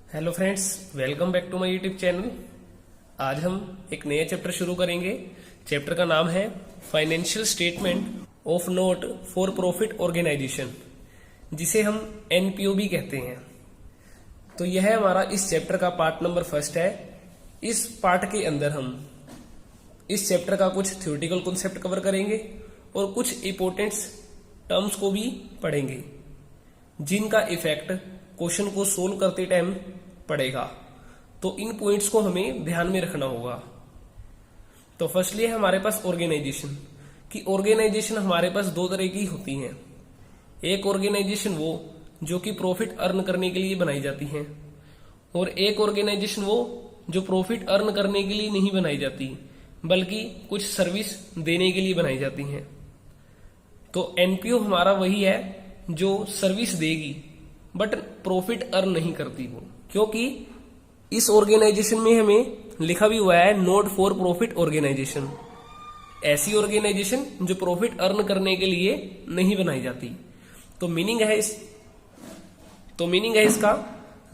Hello friends, welcome back to my YouTube channel. आज हम एक नया चैप्टर शुरू करेंगे। चैप्टर का नाम है financial statement of not for profit organisation, जिसे हम एनपीओ भी कहते हैं। तो यह हमारा इस चैप्टर का पार्ट नंबर फर्स्ट है। इस पार्ट के अंदर हम इस चैप्टर का कुछ थ्योरेटिकल कॉन्सेप्ट कवर करेंगे और कुछ इंपॉर्टेंट टर्म्स को भी पढ़ेंगे, जिनका इफेक्ट क्वेश्चन को सोल्व करते टाइम पड़ेगा। तो इन पॉइंट्स को हमें ध्यान में रखना होगा। तो फर्स्टली है हमारे पास ऑर्गेनाइजेशन की। ऑर्गेनाइजेशन हमारे पास दो तरह की होती हैं। एक ऑर्गेनाइजेशन वो जो कि प्रॉफिट अर्न करने के लिए बनाई जाती है, और एक ऑर्गेनाइजेशन वो जो प्रॉफिट अर्न करने के लिए नहीं बनाई जाती, बल्कि कुछ सर्विस देने के लिए बनाई जाती हैं। तो एनपीओ हमारा वही है जो सर्विस देगी बट प्रॉफिट अर्न नहीं करती वो, क्योंकि इस ऑर्गेनाइजेशन में हमें लिखा भी हुआ है नॉट फॉर प्रॉफिट ऑर्गेनाइजेशन, ऐसी ऑर्गेनाइजेशन जो प्रॉफिट अर्न करने के लिए नहीं बनाई जाती। तो मीनिंग है इसका,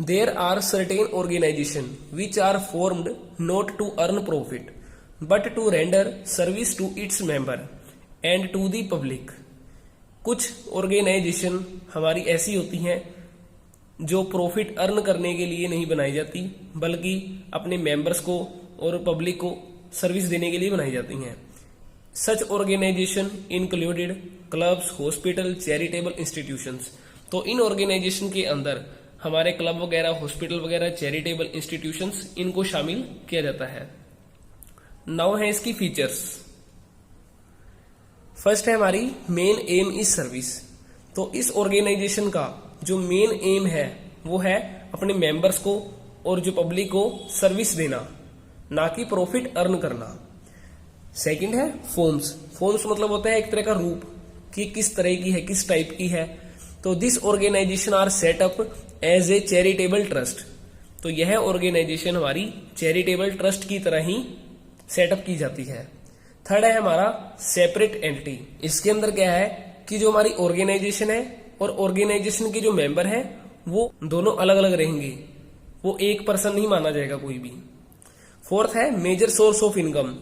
there are certain organisation which are formed not to earn profit but to render service to its member and to the public. कुछ ऑर्गेनाइजेशन हमारी ऐसी होती हैं जो प्रॉफिट अर्न करने के लिए नहीं बनाई जाती, बल्कि अपने मेंबर्स को और पब्लिक को सर्विस देने के लिए बनाई जाती हैं। Such organisation included clubs, hospital, charitable institutions. तो इन ऑर्गेनाइजेशन के अंदर हमारे क्लब वगैरह, हॉस्पिटल वगैरह, चैरिटेबल इंस्टीट्यूशंस, इनको शामिल किया जाता है। नाउ है इसकी फीचर्स। फर्स्ट है हमारी मेन एम इज सर्विस। तो इस ऑर्गेनाइजेशन का जो मेन एम है वो है अपने मेंबर्स को और जो पब्लिक को सर्विस देना, ना कि प्रॉफिट अर्न करना। सेकंड है फॉर्म्स। फॉर्म्स मतलब होता है एक तरह का रूप कि किस तरह की है, किस टाइप की है। तो this organisation are set up as a charitable trust. तो यह ऑर्गेनाइजेशन हमारी चैरिटेबल ट्रस्ट की तरह ही सेटअप की जाती है। थर्ड है हमारा सेपरेट एंटिटी। इसके अंदर क्या है कि जो हमारी ऑर्गेनाइजेशन है और ऑर्गेनाइजेशन के जो मेंबर हैं वो दोनों अलग अलग रहेंगे, वो एक पर्सन नहीं माना जाएगा कोई भी। फोर्थ है मेजर सोर्स ऑफ इनकम।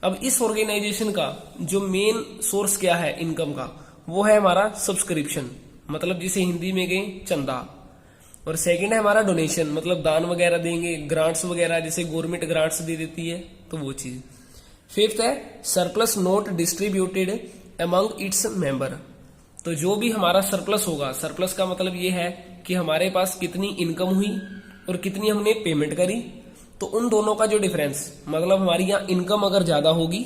अब इस ऑर्गेनाइजेशन का जो मेन सोर्स क्या है इनकम का, वो है हमारा सब्सक्रिप्शन, मतलब जिसे हिंदी में कहें चंदा। और सेकंड है हमारा डोनेशन, मतलब दान वगैरह देंगे, ग्रांट्स वगैरह जैसे गवर्नमेंट ग्रांट्स दे देती है, तो वो चीज। फिफ्थ है surplus not distributed among its member. तो जो भी हमारा सरप्लस होगा, सरप्लस का मतलब ये है कि हमारे पास कितनी इनकम हुई और कितनी हमने पेमेंट करी, तो उन दोनों का जो डिफरेंस, मतलब हमारी यहाँ इनकम अगर ज्यादा होगी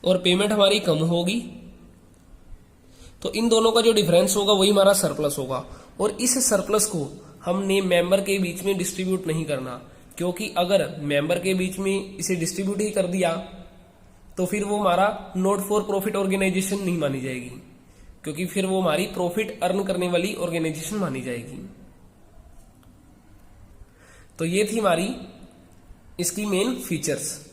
और पेमेंट हमारी कम होगी, तो इन दोनों का जो डिफरेंस होगा वही हमारा सरप्लस होगा। और इस सरप्लस को हमने मेंबर के बीच में डिस्ट्रीब्यूट नहीं करना, क्योंकि अगर मेंबर के बीच में इसे डिस्ट्रीब्यूट ही कर दिया तो फिर वो हमारा नॉट फॉर प्रॉफिट ऑर्गेनाइजेशन नहीं मानी जाएगी, क्योंकि फिर वो हमारी प्रॉफिट अर्न करने वाली ऑर्गेनाइजेशन मानी जाएगी। तो ये थी हमारी इसकी main features.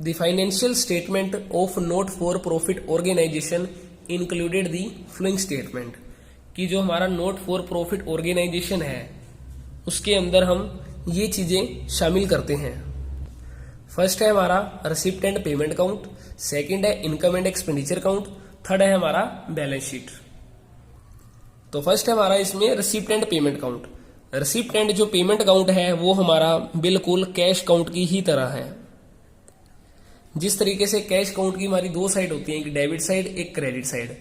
The financial statement of not for profit organisation included the following statement, कि जो हमारा नॉट फॉर प्रॉफिट ऑर्गेनाइजेशन है उसके अंदर हम ये चीजें शामिल करते हैं। फर्स्ट है हमारा receipt and payment account, second है income and expenditure account, third है हमारा बैलेंस शीट। तो फर्स्ट है हमारा इसमें receipt and payment account. Receipt and जो पेमेंट अकाउंट है वो हमारा बिल्कुल कैश अकाउंट की ही तरह है। जिस तरीके से कैश अकाउंट की हमारी दो साइड होती है, एक डेबिट साइड, एक क्रेडिट साइड।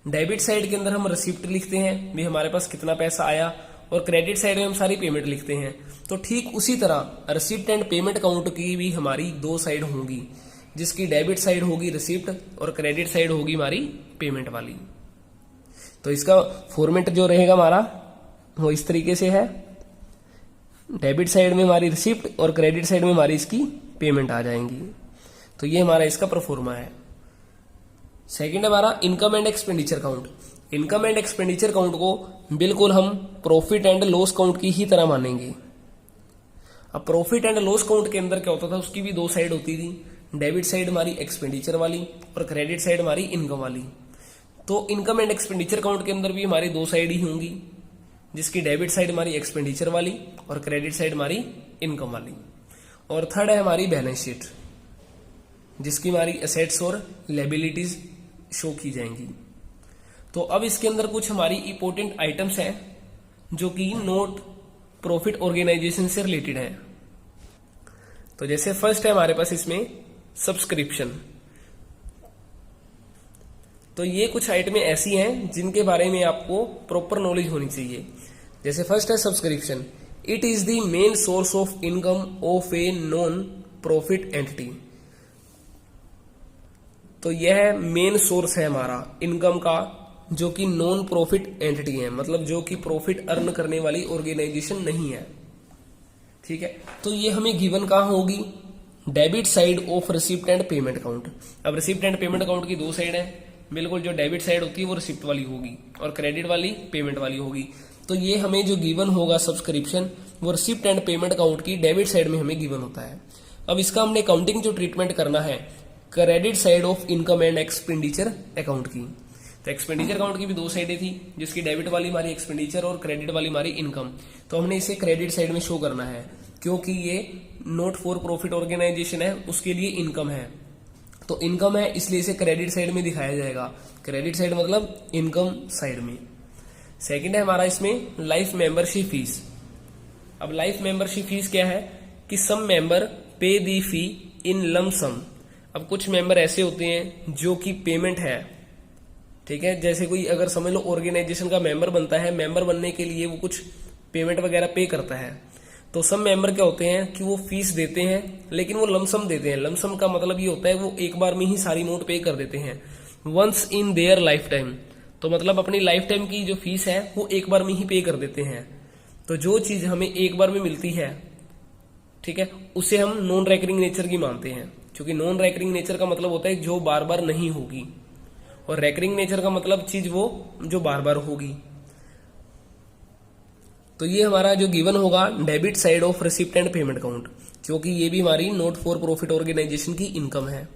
डेबिट साइड के अंदर हम रिसिप्ट लिखते हैं भी हमारे पास कितना पैसा आया, और क्रेडिट साइड में हम सारी पेमेंट लिखते हैं। तो ठीक उसी तरह रिसिप्ट एंड पेमेंट अकाउंट की भी हमारी दो साइड होंगी, जिसकी डेबिट साइड होगी रिसिप्ट और क्रेडिट साइड होगी हमारी पेमेंट वाली। तो इसका फॉर्मेट जो रहेगा हमारा वो इस तरीके से है, डेबिट साइड में हमारी रिसिप्ट और क्रेडिट साइड में हमारी इसकी पेमेंट आ जाएंगी। तो ये हमारा इसका प्रोफॉर्मा है। सेकंड है हमारा income and expenditure account. Income and expenditure account को बिल्कुल हम प्रॉफिट एंड लॉस अकाउंट की ही तरह मानेंगे। अब प्रॉफिट एंड लॉस अकाउंट के अंदर क्या होता था, उसकी भी दो साइड होती थी, डेबिट साइड हमारी एक्सपेंडिचर वाली और क्रेडिट साइड हमारी इनकम वाली। तो इनकम एंड एक्सपेंडिचर अकाउंट के अंदर भी हमारी दो साइड ही होंगी, जिसकी डेबिट साइड हमारी एक्सपेंडिचर वाली और क्रेडिट साइड हमारी इनकम वाली। और थर्ड है हमारी बैलेंस शीट, जिसकी हमारी एसेट्स और लायबिलिटीज शो की जाएंगी। तो अब इसके अंदर कुछ हमारी इंपॉर्टेंट आइटम्स हैं जो कि नॉट प्रॉफिट ऑर्गेनाइजेशन से रिलेटेड है। तो जैसे फर्स्ट है हमारे पास इसमें सब्सक्रिप्शन। तो ये कुछ आइटमें ऐसी हैं जिनके बारे में आपको प्रॉपर नॉलेज होनी चाहिए। जैसे फर्स्ट है subscription, it is the main source of income of A non profit entity. तो यह मेन सोर्स है हमारा इनकम का, जो कि नॉन प्रॉफिट एंटिटी है, मतलब जो कि प्रॉफिट अर्न करने वाली ऑर्गेनाइजेशन नहीं है। ठीक है, तो ये हमें गिवन कहां होगी, debit side of receipt and payment account. अब रिसिप्ट एंड पेमेंट अकाउंट की दो साइड है, बिल्कुल जो डेबिट साइड होती है वो रिसिप्ट वाली होगी और क्रेडिट वाली पेमेंट वाली होगी। तो ये हमें जो गिवन होगा सब्सक्रिप्शन, वो रिसिप्ट एंड पेमेंट अकाउंट की डेबिट साइड में हमें गिवन होता है। अब इसका हमने अकाउंटिंग जो ट्रीटमेंट करना है, credit side of income and expenditure account की। तो एक्सपेंडिचर अकाउंट की भी दो साइडें थी, जिसकी डेबिट वाली हमारी एक्सपेंडिचर और क्रेडिट वाली हमारी इनकम। तो हमने इसे क्रेडिट साइड में शो करना है, क्योंकि ये नॉट फॉर प्रॉफिट ऑर्गेनाइजेशन है, उसके लिए इनकम है। तो इनकम है इसलिए इसे क्रेडिट साइड में दिखाया जाएगा। क्रेडिट साइड मतलब इनकम साइड में। सेकंड है हमारा इसमें लाइफ मेंबरशिप फीस। अब लाइफ मेंबरशिप फीस क्या है कि सम मेंबर पे दी फी इन लम सम। अब कुछ मेंबर ऐसे होते हैं जो कि पेमेंट है, ठीक है, जैसे कोई अगर समझ लो ऑर्गेनाइजेशन का मेंबर बनता है, मेंबर बनने के लिए वो कुछ पेमेंट वगैरह पे करता है। तो सब मेंबर क्या होते हैं कि वो फीस देते हैं, लेकिन वो लमसम देते हैं। लमसम का मतलब ये होता है वो एक बार में ही सारी नोट पे कर देते हैं, once in their life time. तो मतलब अपनी लाइफ टाइम की जो फीस है वो एक बार में ही पे कर देते हैं। तो जो चीज हमें एक बार में मिलती है, ठीक है, उसे हम नॉन रेकरिंग नेचर की मानते हैं, क्योंकि नॉन रेकरिंग नेचर का मतलब होता है जो बार बार नहीं होगी, और रेकरिंग नेचर का मतलब चीज वो जो बार बार होगी। तो ये हमारा जो गिवन होगा debit side of receipt and payment account, क्योंकि ये भी हमारी नॉट फॉर प्रॉफिट ऑर्गेनाइजेशन की इनकम है।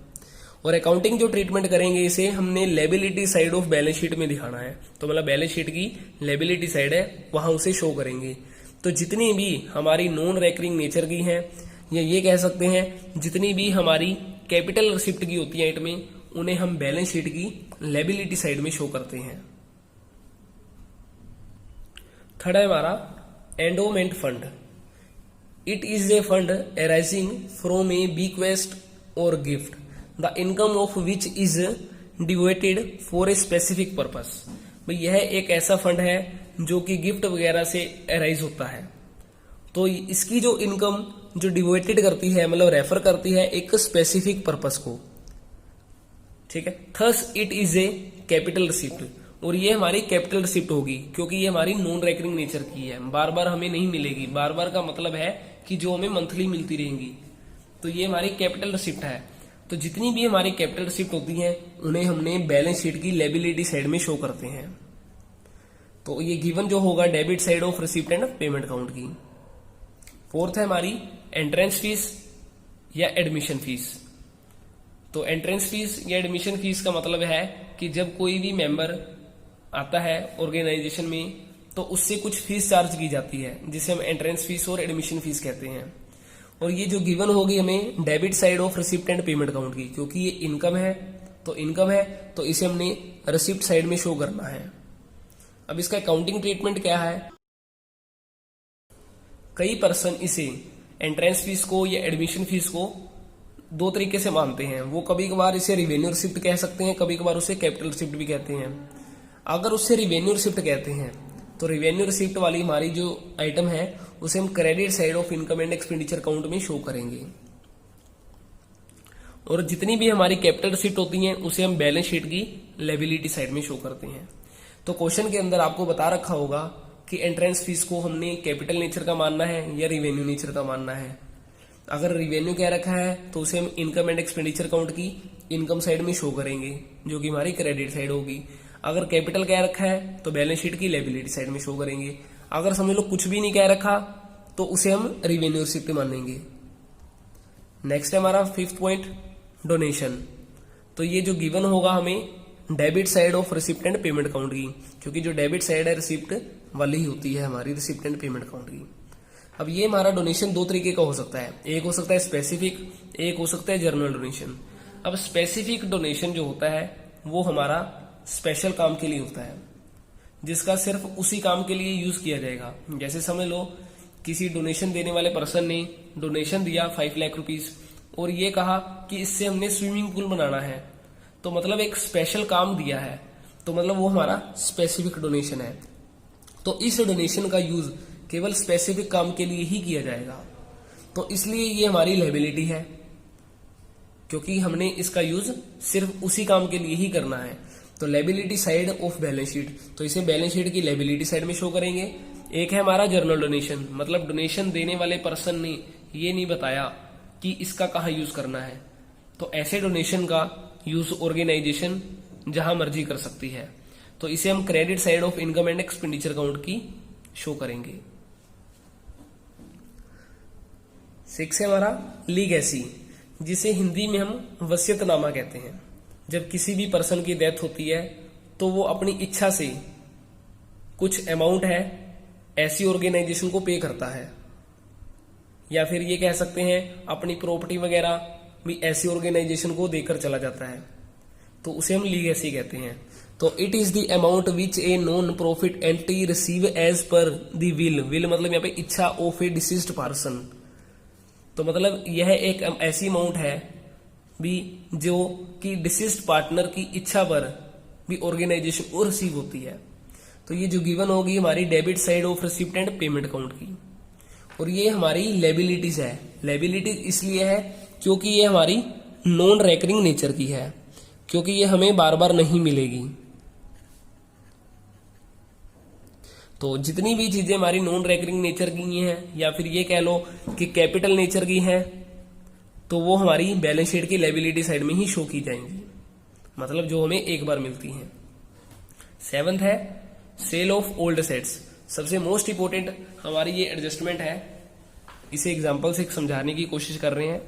और अकाउंटिंग जो ट्रीटमेंट करेंगे इसे हमने liability side of balance sheet में दिखाना है। तो मतलब बैलेंस शीट की लायबिलिटी साइड है, वहां उसे शो करेंगे। तो जितनी भी हमारी नॉन रेकरिंग नेचर की हैं, या ये कह सकते हैं जितनी भी हमारी कैपिटल रिसिप्ट की होती है आइटमें, उन्हें हम बैलेंस शीट की लायबिलिटी साइड में शो करते हैं। थर्ड है हमारा endowment fund. It is a fund arising from a bequest or gift, the income of which is devoted for a specific purpose. भाई यह एक ऐसा फंड है जो कि गिफ्ट वगैरह से अराइज होता है। तो इसकी जो इनकम जो डिवोटेड करती है, मतलब रेफर करती है एक स्पेसिफिक पर्पस को, ठीक है। Thus it is A capital receipt, और ये हमारी कैपिटल रिसिप्ट होगी, क्योंकि ये हमारी नॉन रेकरिंग नेचर की है, बार बार हमें नहीं मिलेगी। बार बार का मतलब है कि जो हमें मंथली मिलती रहेंगी। तो ये हमारी कैपिटल रिसिप्ट है। तो जितनी भी हमारी कैपिटल रिसिप्ट होती हैं, उन्हें हमने बैलेंस शीट की लायबिलिटी साइड में शो करते हैं। तो ये गिवन जो होगा debit side of receipt and payment account की। फोर्थ है हमारी एंट्रेंस फीस या एडमिशन फीस। तो एंट्रेंस फीस या एडमिशन फीस का मतलब है कि जब कोई भी मेंबर आता है ऑर्गेनाइजेशन में, तो उससे कुछ फीस चार्ज की जाती है, जिसे हम एंट्रेंस फीस और एडमिशन फीस कहते हैं। और ये जो गिवन होगी हमें debit side of receipt and payment account की, क्योंकि ये इनकम है, तो इनकम है तो इसे हमने रिसिप्ट साइड में शो करना है। अब इसका अकाउंटिंग ट्रीटमेंट क्या है, कई पर्सन इसे एंट्रेंस फीस को या एडमिशन फीस को दो तरीके से मानते हैं। वो कभी कभार इसे रिवेन्यू रिसिप्ट कह सकते हैं, कभी कभार उसे कैपिटल रिसिप्ट भी कहते हैं। अगर उससे रिवेन्यू रिसिप्ट कहते हैं, तो रिवेन्यू रिसिप्ट वाली हमारी जो आइटम है उसे हम credit side of income and expenditure account में शो करेंगे। और जितनी भी हमारी कैपिटल रिसिप्ट होती हैं उसे हम बैलेंस शीट की लायबिलिटी साइड में शो करते हैं। तो क्वेश्चन के अंदर आपको बता रखा होगा कि एंट्रेंस फीस को हमने कैपिटल नेचर का मानना है या रिवेन्यू नेचर का मानना है। अगर रिवेन्यू कह रखा है तो उसे हम इनकम एंड एक्सपेंडिचर अकाउंट की इनकम साइड में शो करेंगे, जो कि हमारी क्रेडिट साइड होगी। अगर कैपिटल कह रखा है तो बैलेंस शीट की लायबिलिटी साइड में शो करेंगे। अगर समझ लो कुछ भी नहीं कह रखा तो उसे हम रिवेन्यू रिसिप्ट मानेंगे। नेक्स्ट है हमारा फिफ्थ पॉइंट, डोनेशन। तो ये जो गिवन होगा हमें debit side of receipt and payment account की, क्योंकि जो डेबिट साइड है रिसिप्ट वाली ही होती है हमारी रिसिप्ट एंड पेमेंट अकाउंट की। अब ये हमारा डोनेशन दो तरीके का हो सकता है, एक हो सकता है स्पेसिफिक, एक हो सकता है जनरल डोनेशन। अब स्पेसिफिक डोनेशन जो होता है वो हमारा स्पेशल काम के लिए होता है, जिसका सिर्फ उसी काम के लिए यूज किया जाएगा। जैसे समझ लो किसी डोनेशन देने वाले पर्सन ने डोनेशन दिया 5 लाख रुपीज और ये कहा कि इससे हमने स्विमिंग पूल बनाना है, तो मतलब एक स्पेशल काम दिया है, तो मतलब वो हमारा स्पेसिफिक डोनेशन है। तो इस डोनेशन का यूज केवल स्पेसिफिक काम के लिए ही किया जाएगा, तो इसलिए ये हमारी लायबिलिटी है, क्योंकि हमने इसका यूज सिर्फ उसी काम के लिए ही करना है। तो liability side of balance sheet, तो इसे बैलेंस शीट की लायबिलिटी साइड में शो करेंगे। एक है हमारा जर्नल डोनेशन, मतलब डोनेशन देने वाले पर्सन ने ये नहीं बताया कि इसका कहाँ यूज करना है, तो ऐसे डोनेशन का यूज ऑर्गेनाइजेशन जहां मर्जी कर सकती है, तो इसे हम credit side of income and expenditure account की शो करेंगे। 6 है हमारा लीगेसी, जिसे हिंदी में हम वसीयतनामा कहते हैं। जब किसी भी पर्सन की डेथ होती है तो वो अपनी इच्छा से कुछ अमाउंट है ऐसी ऑर्गेनाइजेशन को पे करता है, या फिर ये कह सकते हैं अपनी प्रॉपर्टी वगैरह भी ऐसी ऑर्गेनाइजेशन को देकर चला जाता है, तो उसे हम लीगेसी कहते हैं। तो it is the amount which a non profit entity receive as per the will मतलब यहाँ पे इच्छा ऑफ ए डिसीज्ड पर्सन, तो मतलब यह एक ऐसी अमाउंट है भी जो कि डिसीज्ड पार्टनर की इच्छा पर भी ऑर्गेनाइजेशन को रिसीव होती है। तो ये जो गिवन होगी हमारी debit side of receipt and payment account की, और ये हमारी लायबिलिटीज है। लायबिलिटीज इसलिए है क्योंकि ये हमारी नॉन रेकरिंग नेचर की है, क्योंकि ये हमें बार बार नहीं मिलेगी। तो जितनी भी चीजें हमारी नॉन रेकरिंग नेचर की हैं, या फिर ये कह लो कि कैपिटल नेचर की हैं, तो वो हमारी बैलेंस शीट की लायबिलिटी साइड में ही शो की जाएंगी, मतलब जो हमें एक बार मिलती हैं। 7th है सेल ऑफ ओल्ड एसेट्स। सबसे मोस्ट इंपोर्टेंट हमारी ये एडजस्टमेंट है, इसे एग्जांपल से समझाने की कोशिश कर रहे हैं।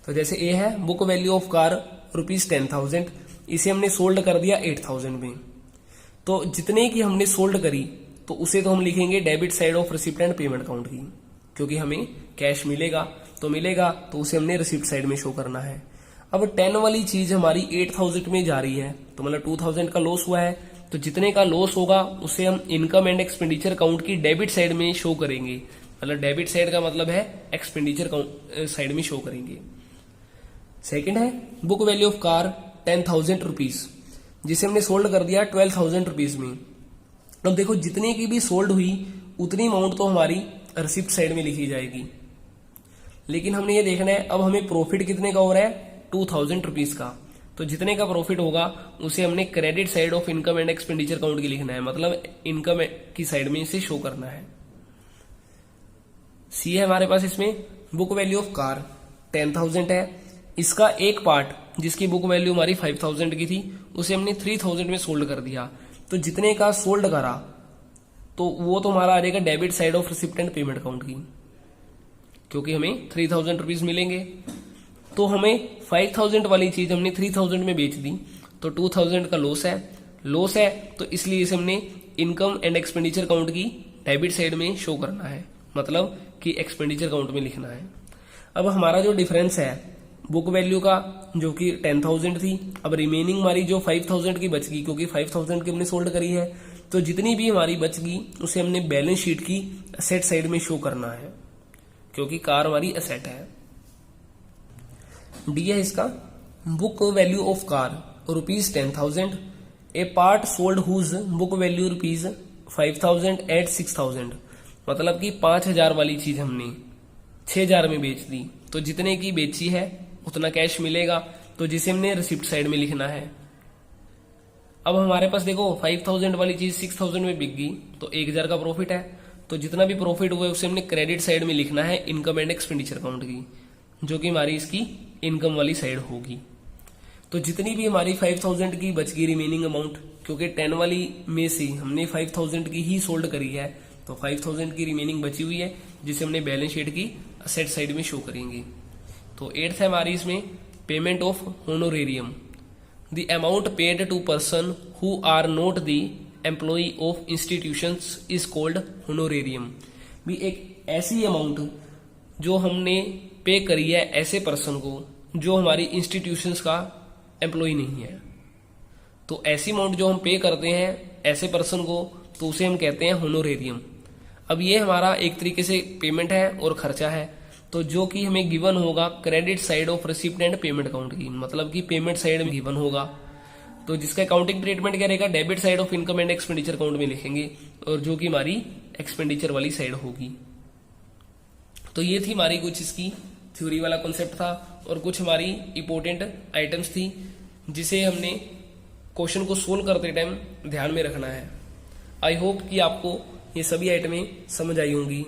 तो जैसे ए है बुक वैल्यू ऑफ कार ₹10,000, इसे हमने सोल्ड कर दिया 8,000 में। तो जितने की हमने सोल्ड करी तो उसे तो हम लिखेंगे debit side of receipt and payment account की, क्योंकि हमें कैश मिलेगा तो उसे हमने रिसिप्ट साइड में शो करना है। अब 10 वाली चीज हमारी 8,000 में जा रही है, तो मतलब 2,000 का लॉस हुआ है, तो जितने का लॉस होगा उसे हम इनकम एंड एक्सपेंडिचर अकाउंट की डेबिट साइड में शो करेंगे। मतलब डेबिट साइड का मतलब है एक्सपेंडिचर साइड में शो करेंगे। सेकंड है book value of car 10,000 rupees, जिसे हमने सोल्ड कर दिया 12,000 रुपीज में। अब देखो जितने की भी सोल्ड हुई उतनी अमाउंट तो हमारी रिसिप्ट साइड में लिखी जाएगी, लेकिन हमने ये देखना है अब हमें प्रॉफिट कितने का हो रहा है 2,000 रुपीज का, तो जितने का प्रॉफिट होगा उसे हमने credit side of income and expenditure account की लिखना है, मतलब इनकम की साइड में इसे शो करना है। सी है हमारे पास इसमें बुक वैल्यू ऑफ कार 10,000 है, इसका एक पार्ट जिसकी बुक वैल्यू हमारी 5,000 की थी उसे हमने 3,000 में सोल्ड कर दिया, तो जितने का सोल्ड करा तो वो तो हमारा आ जाएगा debit side of receipt and payment account की, क्योंकि हमें 3,000 रुपीज मिलेंगे। तो हमें 5,000 वाली चीज हमने 3,000 में बेच दी, तो 2,000 का लॉस है, तो इसलिए इसे हमने इनकम एंड एक्सपेंडिचर अकाउंट की डेबिट साइड में शो करना है, मतलब कि एक्सपेंडिचर अकाउंट में लिखना है। अब हमारा जो डिफरेंस है बुक वैल्यू का जो कि 10,000 थी, अब रिमेनिंग हमारी जो 5,000 की बच गई, क्योंकि 5,000 की हमने सोल्ड करी है, तो जितनी भी हमारी बच गई उसे हमने बैलेंस शीट की एसेट साइड में शो करना है, क्योंकि कार हमारी एसेट है। डी है इसका book value of car ₹10,000, a part sold whose book value ₹5,000 at 6,000, मतलब कि 5,000 वाली चीज हमने 6,000 में बेच दी, तो जितने की बेची है उतना कैश मिलेगा, तो जिसे हमने रिसिप्ट साइड में लिखना है। अब हमारे पास देखो 5,000 वाली चीज 6,000 में बिक गई, तो 1,000 का प्रॉफिट है, तो जितना भी प्रॉफिट हुआ है उसे हमने क्रेडिट साइड में लिखना है इनकम एंड एक्सपेंडिचर अकाउंट की, जो कि हमारी इसकी इनकम वाली साइड होगी। तो जितनी भी हमारी 5,000 की बच गई रिमेनिंग अमाउंट, क्योंकि 10 वाली में से हमने 5,000 की ही सोल्ड करी है, तो 5,000 की रिमेनिंग बची हुई है जिसे हमने बैलेंस शीट की असेट साइड में शो करेंगे। तो 8th है हमारी इसमें payment of honorarium. The amount paid to person who are not the employ of institutions is called honorarium. भी एक ऐसी अमाउंट जो हमने पे करी है ऐसे पर्सन को जो हमारी इंस्टीट्यूशंस का एम्प्लॉय नहीं है, तो ऐसी अमाउंट जो हम पे करते हैं ऐसे पर्सन को तो उसे हम कहते हैं होनोरेरियम। अब ये हमारा एक तरीके से पेमेंट है और खर्चा है, तो जो कि हमें गिवन होगा credit side of receipt and payment account की, मतलब कि पेमेंट साइड में गिवन होगा, तो जिसका अकाउंटिंग ट्रीटमेंट क्या रहेगा, debit side of income and expenditure account में लिखेंगे, और जो कि हमारी एक्सपेंडिचर वाली साइड होगी। तो ये थी हमारी कुछ इसकी थ्योरी वाला कॉन्सेप्ट था, और कुछ हमारी इंपॉर्टेंट आइटम्स थी जिसे हमने क्वेश्चन को सोल्व करते टाइम ध्यान में रखना है। आई होप कि आपको ये सभी आइटमें समझ आई होंगी।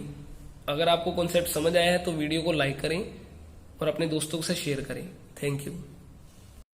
अगर आपको कॉन्सेप्ट समझ आया है तो वीडियो को लाइक करें और अपने दोस्तों से शेयर करें। Thank you.